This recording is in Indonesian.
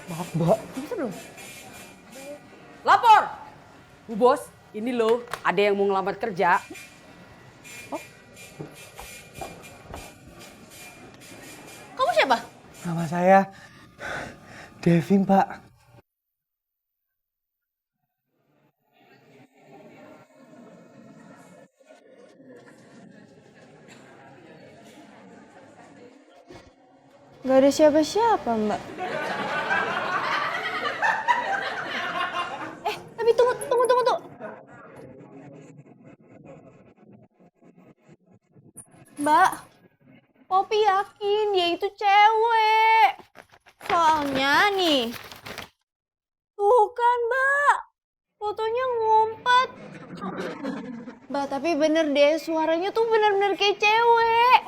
Maaf, Mbak. Bisa dong. Lapor! Bu Bos, ini loh ada yang mau ngelamar kerja. Oh. Kamu siapa? Nama saya Devi, Mbak. Gak ada siapa-siapa, Mbak. Tapi tunggu. Mbak, Poppy yakin dia itu cewek. Soalnya nih, tuh kan Mbak, fotonya ngumpet. Mbak, tapi bener deh, suaranya tuh bener-bener kayak cewek.